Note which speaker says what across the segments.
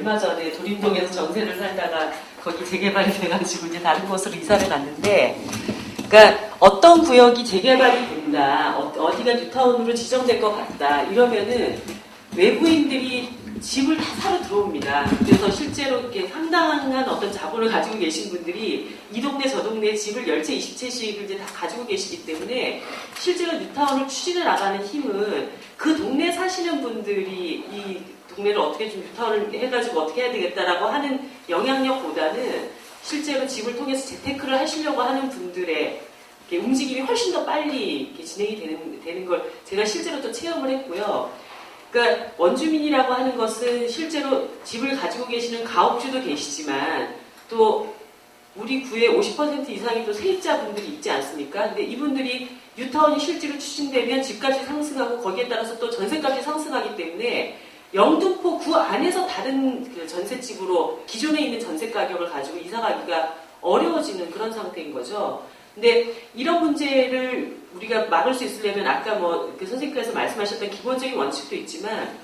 Speaker 1: 얼마 전에 도림동에서 전세를 살다가 거기 재개발이 돼가지고 이제 다른 곳으로 이사를 갔는데, 그러니까 어떤 구역이 재개발이 된다, 어디가 뉴타운으로 지정될 것 같다 이러면은 외부인들이 집을 다 사러 들어옵니다. 그래서 실제로 이렇게 상당한 어떤 자본을 가지고 계신 분들이 이 동네 저 동네 집을 10채, 20채씩을 이제 다 가지고 계시기 때문에 실제로 뉴타운을 추진해 나가는 힘은 그 동네 사시는 분들이 이 동네를 어떻게 좀 뉴타운을 해가지고 어떻게 해야 되겠다라고 하는 영향력보다는 실제로 집을 통해서 재테크를 하시려고 하는 분들의 움직임이 훨씬 더 빨리 진행이 되는 걸 제가 실제로 또 체험을 했고요. 그러니까 원주민이라고 하는 것은 실제로 집을 가지고 계시는 가옥주도 계시지만 또 우리 구의 50% 이상이 또 세입자분들이 있지 않습니까? 근데 이분들이 뉴타운이 실제로 추진되면 집값이 상승하고 거기에 따라서 또 전세값이 상승하기 때문에 영등포 구 안에서 다른 그 전셋집으로 기존에 있는 전세 가격을 가지고 이사 가기가 어려워지는 그런 상태인 거죠. 근데 이런 문제를 우리가 막을 수 있으려면 아까 그 선생님께서 말씀하셨던 기본적인 원칙도 있지만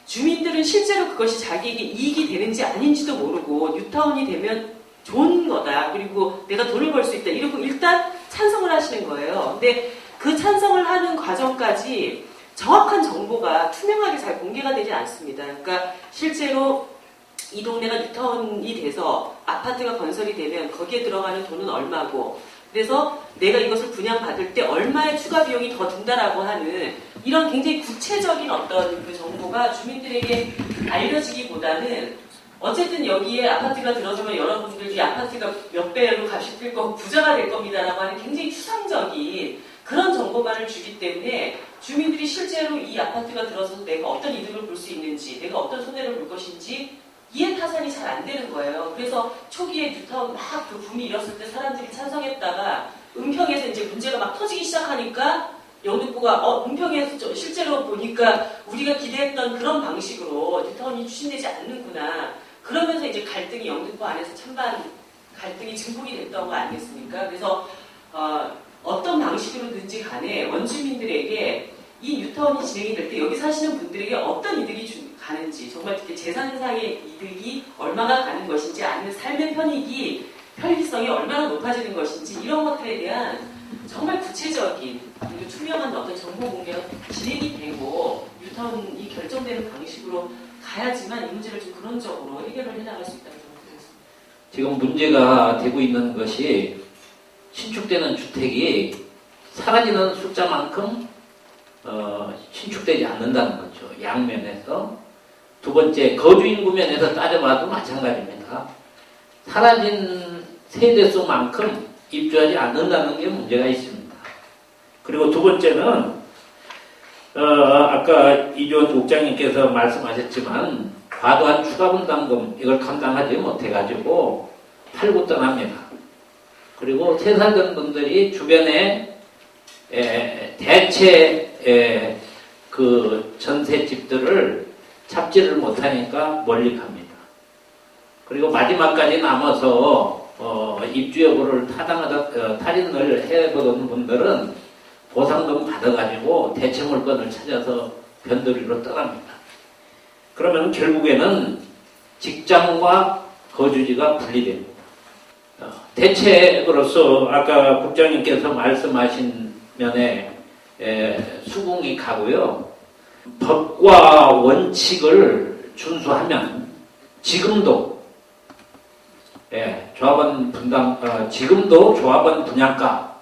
Speaker 1: 주민들은 실제로 그것이 자기에게 이익이 되는지 아닌지도 모르고 뉴타운이 되면 좋은 거다. 그리고 내가 돈을 벌 수 있다. 이러고 일단 찬성을 하시는 거예요. 근데 그 찬성을 하는 과정까지 정확한 정보가 투명하게 잘 공개가 되지 않습니다. 그러니까 실제로 이 동네가 뉴타운이 돼서 아파트가 건설이 되면 거기에 들어가는 돈은 얼마고 그래서 내가 이것을 분양받을 때 얼마의 추가 비용이 더 든다라고 하는 이런 굉장히 구체적인 어떤 그 정보가 주민들에게 알려지기보다는 어쨌든 여기에 아파트가 들어서면 여러분들이 아파트가 몇 배로 값이 뛸 거고 부자가 될 겁니다라고 하는 굉장히 추상적인 그런 정보만을 주기 때문에 주민들이 실제로 이 아파트가 들어서서 내가 어떤 이득을 볼 수 있는지 내가 어떤 손해를 볼 것인지 이해 타산이 잘 안 되는 거예요. 그래서 초기에 뉴타운 막 그 붐이 일었을 때 사람들이 찬성했다가 은평에서 이제 문제가 막 터지기 시작하니까 영등포가 은평에서 실제로 보니까 우리가 기대했던 그런 방식으로 뉴타운이 추진되지 않는구나. 그러면서 이제 갈등이 영등포 안에서 찬반 갈등이 증폭이 됐던 거 아니겠습니까? 그래서 어떤 방식으로든지 간에 원주민들에게 이 뉴타운이 진행이 될 때 여기 사시는 분들에게 어떤 이득이 가는지 정말 특히 재산상의 이득이 얼마나 가는 것인지 아니면 삶의 편리성이 얼마나 높아지는 것인지 이런 것들에 대한 정말 구체적인 그리고 투명한 어떤 정보 공개가 진행이 되고 뉴타운이 결정되는 방식으로 가야지만 이 문제를 좀 근원적으로 해결을 해나갈 수 있다고 생각합니다.
Speaker 2: 지금 문제가 되고 있는 것이 신축되는 주택이 사라지는 숫자만큼 신축되지 않는다는 거죠. 양면에서. 두 번째, 거주인구 면에서 따져봐도 마찬가지입니다. 사라진 세대수만큼 입주하지 않는다는 게 문제가 있습니다. 그리고 두 번째는 아까 이주원 국장님께서 말씀하셨지만 과도한 추가 분담금 이걸 감당하지 못해가지고 팔고 떠납니다. 그리고 세 살 된 분들이 주변에 대체 그 전셋집들을 잡지를 못하니까 멀리 갑니다. 그리고 마지막까지 남아서 입주 여부를 탈인을 해보던 분들은 보상금 받아가지고 대체 물건을 찾아서 변두리로 떠납니다. 그러면 결국에는 직장과 거주지가 분리됩니다. 대책으로서 아까 국장님께서 말씀하신 면에 수긍이 가고요. 법과 원칙을 준수하면 지금도 지금도 조합원 분양가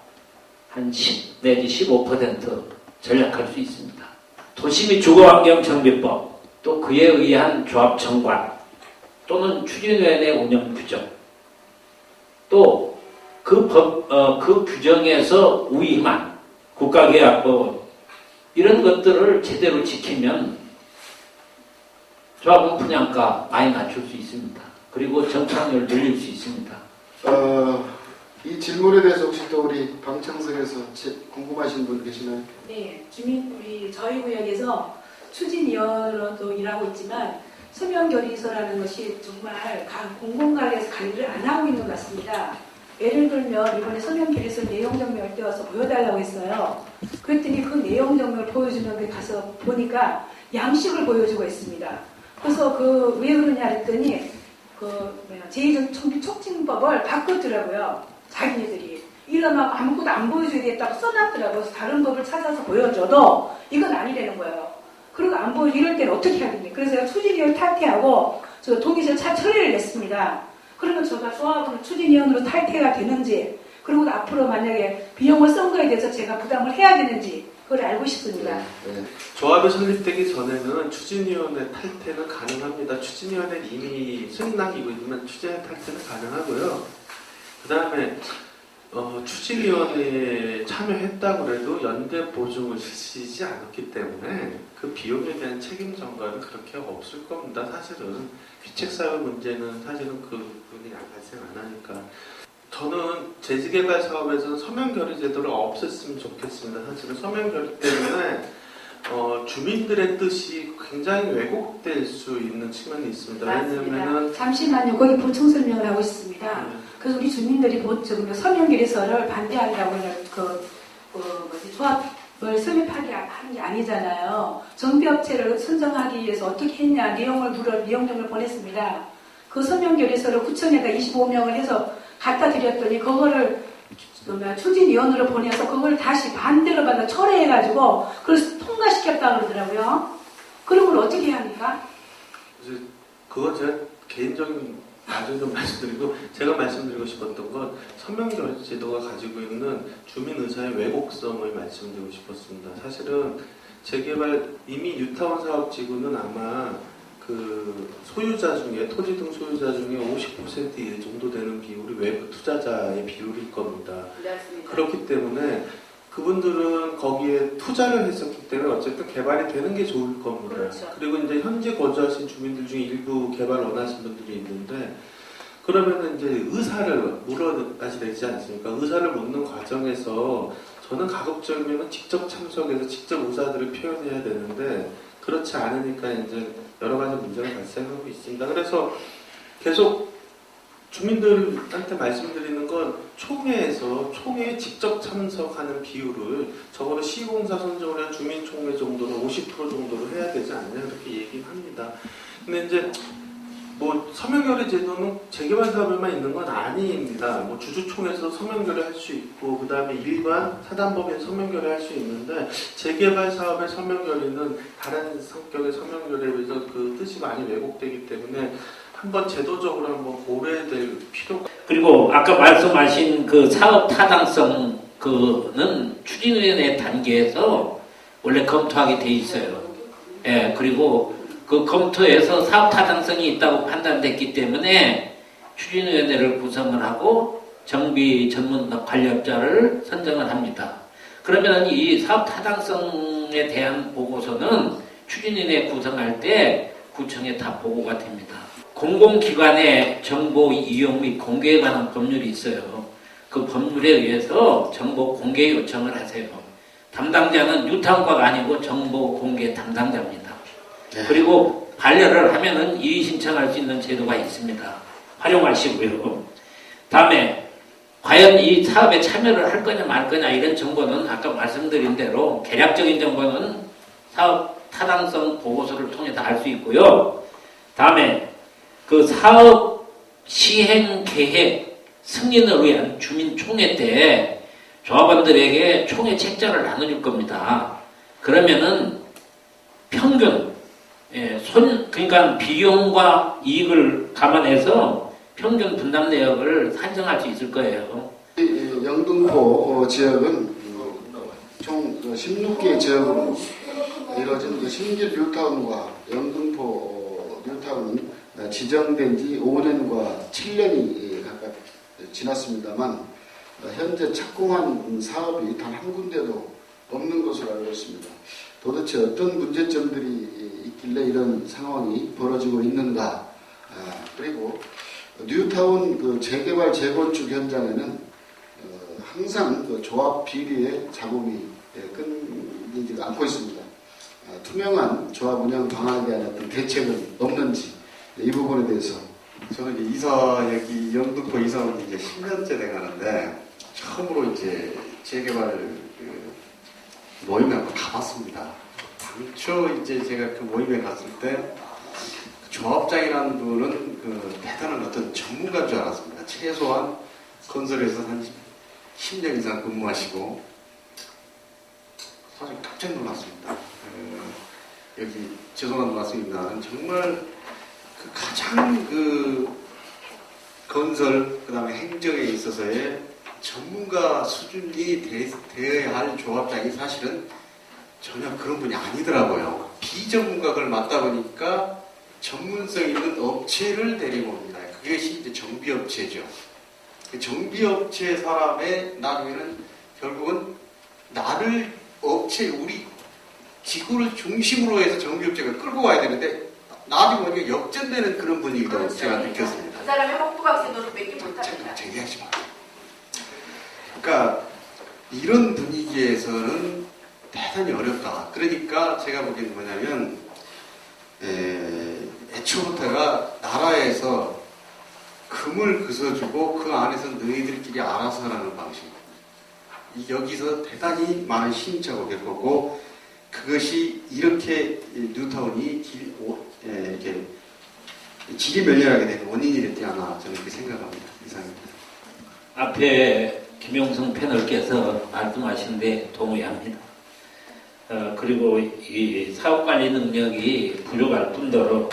Speaker 2: 한 10 내지 15% 전략할 수 있습니다. 도시및 주거환경정비법 또 그에 의한 조합 정관 또는 추진위원회 운영 규정 또 그 규정에서 우위만 국가계약법 이런 것들을 제대로 지키면 조합원 분양가 많이 낮출 수 있습니다. 그리고 정착률 늘릴 수 있습니다.
Speaker 3: 이 질문에 대해서 혹시 또 우리 방청석에서 궁금하신 분 계시나요?
Speaker 4: 네, 저희 구역에서 추진위원으로도 일하고 있지만 서명결의서라는 것이 정말 각 공공관리에서 관리를 안 하고 있는 것 같습니다. 예를 들면 이번에 서명결의서 내용정명을 떼어서 보여달라고 했어요. 그랬더니 그 내용정명을 보여주는 데 가서 보니까 양식을 보여주고 있습니다. 그래서 그 왜 그러냐 했더니 그 제2촉진법을 바꿨더라고요. 자기네들이. 이러면 아무것도 안 보여줘야겠다고 써놨더라고요. 그래서 다른 법을 찾아서 보여줘도 이건 아니라는 거예요. 그리고 안 보여 이럴 때는 어떻게 해야 됩니까? 그래서 제가 추진위원 탈퇴하고 저 동의서 처리를 냈습니다. 그러면 제가 조합은 추진위원으로 탈퇴가 되는지, 그리고 앞으로 만약에 비용을 쓴 거에 대해서 제가 부담을 해야 되는지 그걸 알고 싶습니다.
Speaker 3: 네.
Speaker 5: 조합이 설립되기 전에는 추진위원회 탈퇴는 가능합니다. 추진위원회 이미 승인하기고 있는 추진위원회 탈퇴는 가능하고요. 그 다음에 추진위원회에 참여했다고 해도 연대 보증을 지시지 않았기 때문에 그 비용에 대한 책임 전가는 그렇게 없을 겁니다. 사실은 귀책사유 문제는 사실은 그 부분이 발생 안 하니까. 저는 재지개발 사업에서는 서명결의 제도를 없앴으면 좋겠습니다. 사실은 서명결의 때문에 주민들의 뜻이 굉장히 왜곡될 수 있는 측면이 있습니다. 왜냐하면은
Speaker 4: 잠시만요. 거기 보충 설명을 하고 있습니다. 그래서 우리 주민들이 서명결의서를 반대한다고 조합을 설립하게 하는 게 아니잖아요. 정비업체를 선정하기 위해서 어떻게 했냐 내용을 보냈습니다. 그 서명결의서를 구청에다 25명을 해서 갖다 드렸더니 그거를 추진위원으로 보내서 그걸 다시 반대로 받아 철회해가지고 그걸 통과시켰다 그러더라고요. 그런 걸 어떻게 해야 합니까?
Speaker 5: 그건 제가 개인적인 나중에 좀 말씀드리고, 제가 말씀드리고 싶었던 건 서명결의 제도가 가지고 있는 주민의사의 왜곡성을 말씀드리고 싶었습니다. 사실은 재개발 이미 뉴타운 사업지구는 아마 그 소유자 중에, 토지 등 소유자 중에 50% 정도 되는 비율이 외부 투자자의 비율일 겁니다.
Speaker 4: 맞습니다.
Speaker 5: 그렇기 때문에 그분들은 거기에 투자를 했었기 때문에 어쨌든 개발이 되는 게 좋을 겁니다.
Speaker 4: 그렇죠.
Speaker 5: 그리고 이제 현재 거주하신 주민들 중에 일부 개발 원하시는 분들이 있는데, 그러면은 이제 의사를 물어야지 되지 않습니까? 의사를 묻는 과정에서 저는 가급적이면 직접 참석해서 직접 의사들을 표현해야 되는데, 그렇지 않으니까 이제 여러 가지 문제가 발생하고 있습니다. 그래서 계속 주민들한테 말씀드리는 건 총회에 직접 참석하는 비율을 적어도 시공사 선정을 한 주민총회 정도는 50% 정도로 해야 되지 않냐, 그렇게 얘기를 합니다. 근데 이제 뭐 서명결의 제도는 재개발 사업에만 있는 건 아닙니다. 뭐 주주총회에서 서명결의 할 수 있고, 그 다음에 일반 사단법인 서명결의 할 수 있는데, 재개발 사업의 서명결의는 다른 성격의 서명결의에 비해서 그 뜻이 많이 왜곡되기 때문에 한번 제도적으로 한번 고려될 필요가.
Speaker 2: 그리고 아까 말씀하신 그 사업 타당성 그는 추진위원회 단계에서 원래 검토하게 돼 있어요. 예, 그리고 그 검토에서 사업 타당성이 있다고 판단됐기 때문에 추진위원회를 구성을 하고 정비 전문 관리업자를 선정을 합니다. 그러면 이 사업 타당성에 대한 보고서는 추진위원회 구성할 때 구청에 다 보고가 됩니다. 공공기관의 정보 이용 및 공개에 관한 법률이 있어요. 그 법률에 의해서 정보 공개 요청을 하세요. 담당자는 뉴타운과가 아니고 정보 공개 담당자입니다. 그리고 반려를 하면은 이의 신청할 수 있는 제도가 있습니다. 활용하시고요. 다음에 과연 이 사업에 참여를 할 거냐 말 거냐 이런 정보는 아까 말씀드린 대로 개략적인 정보는 사업 타당성 보고서를 통해 다 알 수 있고요. 다음에 그 사업 시행 계획 승인을 위한 주민총회 때 조합원들에게 총회 책자를 나눠줄 겁니다. 그러면은 평균, 그러니까 비용과 이익을 감안해서 평균 분담 내역을 산정할 수 있을 거예요.
Speaker 3: 영등포 지역은 총 16개 지역으로 이루어진 신길 뉴타운과 영등포 뉴타운은 지정된 지 5년과 7년이 각각 지났습니다만 현재 착공한 사업이 단 한 군데도 없는 것으로 알고 있습니다. 도대체 어떤 문제점들이 있길래 이런 상황이 벌어지고 있는가? 그리고 뉴타운 그 재개발 재건축 현장에는 항상 그 조합 비리의 자국이 끊이지 않고 있습니다. 투명한 조합 운영 방안에 대한 어떤 대책은 없는지, 이 부분에 대해서.
Speaker 6: 저는 이사 여기 영등포 이사 온 지 이제 10년째 돼가는데 처음으로 이제 재개발 모임에 한번 가봤습니다. 당초 이제 제가 그 모임에 갔을 때 조합장이라는 분은 그 대단한 어떤 전문가인 줄 알았습니다. 최소한 건설에서 한 10년 이상 근무하시고 사실 깜짝 놀랐습니다. 여기 죄송한 말씀입니다만 정말 그 가장 그 건설 그다음에 행정에 있어서의 전문가 수준이 되어야 할 조합장이 사실은 전혀 그런 분이 아니더라고요. 비전문가를 맡다 보니까 전문성 있는 업체를 데리고 옵니다. 그것이 이제 정비업체죠. 그 정비업체 사람의 나중에는 결국은 나를 우리 지구를 중심으로 해서 정비업체가 끌고 가야 되는데 나중에 보니까 역전되는 그런 분위기도
Speaker 7: 그렇죠.
Speaker 6: 제가 느꼈습니다.
Speaker 7: 그 사람의 혹부각세 노릇밖에 못합니다.
Speaker 6: 얘기하지 마. 그러니까 이런 분위기에서는 대단히 어렵다. 그러니까 제가 보기에는 뭐냐면 애초부터가 나라에서 금을 그서주고 그 안에서 너희들끼리 알아서 하라는 방식입니다. 여기서 대단히 많은 시행착오가 될 거고 그것이 이렇게 뉴타운이 이렇게 지리멸렬하게 된 원인이 됐지 않아 저는 그렇게 생각합니다. 이상입니다.
Speaker 2: 앞에 김용성 패널께서 말씀하신데 동의합니다. 그리고 이 사업관리 능력이 부족할 뿐더러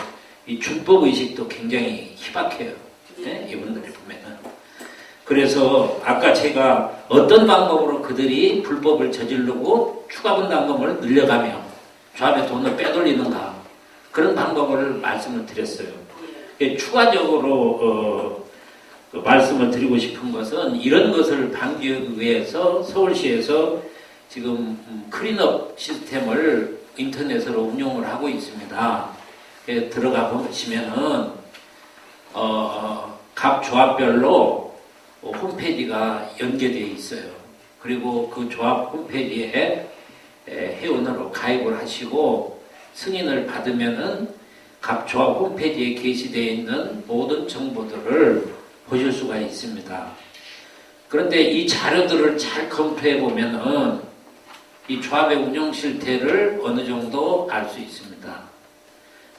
Speaker 2: 이 준법의식도 굉장히 희박해요. 네? 이분들이 보면은. 그래서 아까 제가 어떤 방법으로 그들이 불법을 저지르고 추가 분담금을 늘려가며 조합의 돈을 빼돌리는가 그런 방법을 말씀을 드렸어요. 추가적으로 말씀을 드리고 싶은 것은 이런 것을 방지하기 위해서 서울시에서 지금 클린업 시스템을 인터넷으로 운용을 하고 있습니다. 들어가 보시면은 각 조합별로 홈페이지가 연계되어 있어요. 그리고 그 조합 홈페이지에 회원으로 가입을 하시고 승인을 받으면은 각 조합 홈페이지에 게시되어 있는 모든 정보들을 보실 수가 있습니다. 그런데 이 자료들을 잘 검토해 보면은 이 조합의 운영 실태를 어느 정도 알 수 있습니다.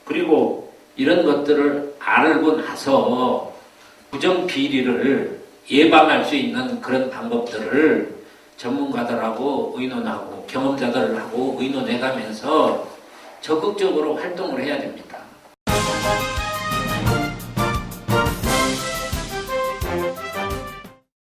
Speaker 2: 그리고 이런 것들을 알고 나서 부정 비리를 예방할 수 있는 그런 방법들을 전문가들하고 의논하고 경험자들하고 의논해 가면서 적극적으로 활동을 해야 됩니다.